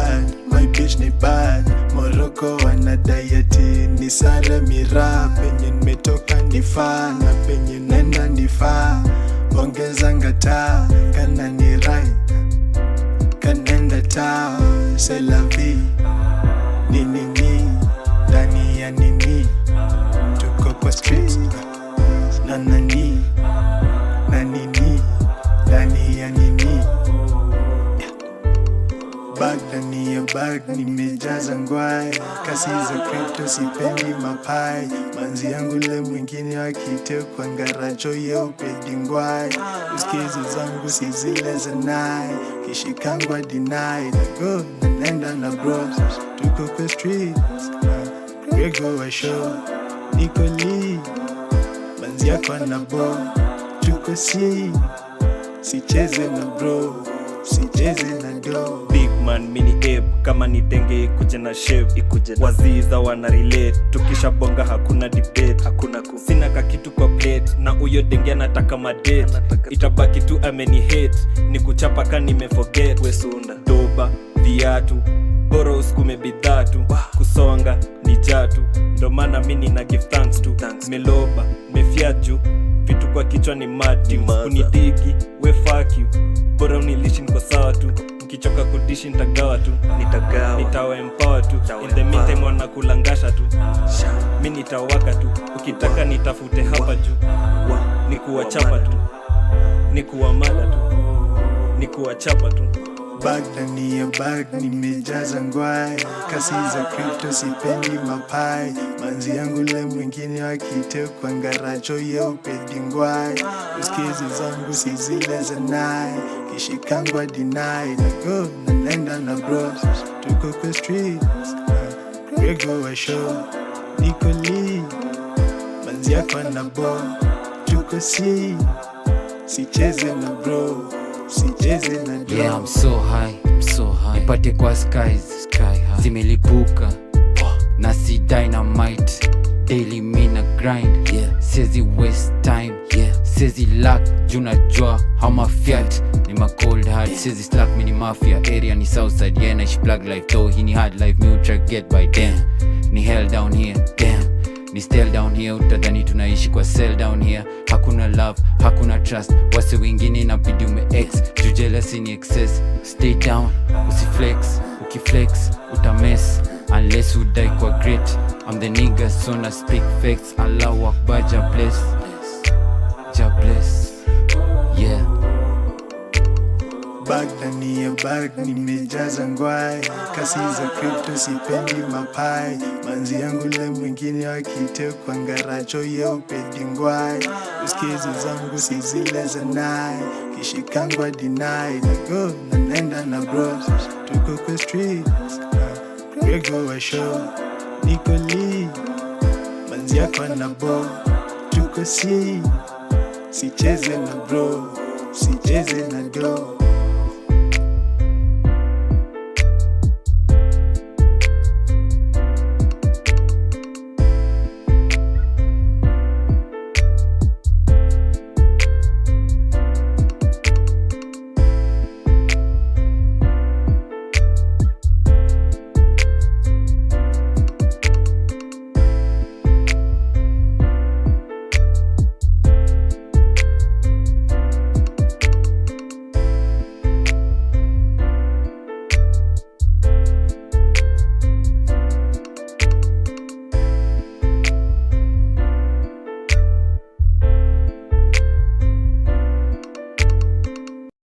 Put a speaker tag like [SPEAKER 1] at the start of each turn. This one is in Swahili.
[SPEAKER 1] bad, my bitch ni bad. Morocco wanadai ati ni sare mira. Penye nimetoka nifaa na penye nenda nifaa. Ongeza ngata kana ni right, kanenda tao. C'est la vie, ni ndani ya nini. Tuko kwa streets na nani ndani ya nini. Bag ndani ya bag nimejaza ngwai. Kasi za crypto sipendi mapai. Manzi yangu le mwingine wakitekwa ngaracho yeupe dingwai. Uskizi zangu si zile za nai. Kishikangwa deny go nenda na bros. Tuko kwa streets Grego wa show niko lee. Manzi yako na bo tuko sicheze na bro, sicheze na do.
[SPEAKER 2] Big man mini ape kama ni denge ikuje na shape. Waziza wana relate tukisha bonga hakuna debate. Sina kakitu kwa plate na uyo denge anataka madate. Itabaki tu ameni hate ni kuchapa ka nimeforget. Wesunda doba viatu bora usikume bidhaa tu. Kusonga ni jatu ndo maana mini na give thanks to. Meloba mefiaju vitu kwa kichwa ni mati. Unidigi we fuck you bora unilishi niko sawa tu. Mkichoka kudishi nitagawa tu. Nitawa empower tu. In the meantime wanakulangasha tu. Mi nitawaka tu. Ukitaka nitafute hapa juu. Nikuwachapa tu. Nikuwamada tu. Nikuwachapa tu.
[SPEAKER 1] Bag ndani ya bag nimejaza ngwai. Kasi za crypto sipendi mapai. Manzi yangu le mwingine wakitekwa ngaracho yeupe dingwai. Uskizi zangu si zile za nai. Kishikangwa deny go nenda na bros. Tuko kwa streets Grego wa show niko lee. Manzi yako na bo tuko sicheze na bro, sicheze na do.
[SPEAKER 3] Yeah, I'm so high. Nipate kwa skies zimelipuka na si dynamite. Daily mina grind, sezi waste time, sezi lack juna jua hama fiat. Ni ma cold hard, sezi slack mini mafia. Area ni southside, yeah naishi plug life. Though hii ni hard life, mi utra get by damn. Ni hell down here, damn. Ni stale down here, utadhani tunaishi kwa cell down here. Hakuna love, hakuna trust. Wase wengine inabidi ume ex. Juu jealousy ni excess. Stay down, usiflex. Ukiflex, utamess. Unless you die kwa great. I'm the nigga so na speak facts. Allahu Akbar, Jah bless. Jah bless, yeah.
[SPEAKER 1] Bag ndani ya bag nimejaza ngwai. Kasi za crypto sipendi mapai. Manzi yangu le mwingine wakitekwa ngaracho yeupe dingwai. Uskizi zangu si zile za nai. Kishikangwa deny go nenda na bros. Tuko kwa streets Grego wa show niko lee. Manzi yako na bo tuko sicheze na bro, sicheze na do.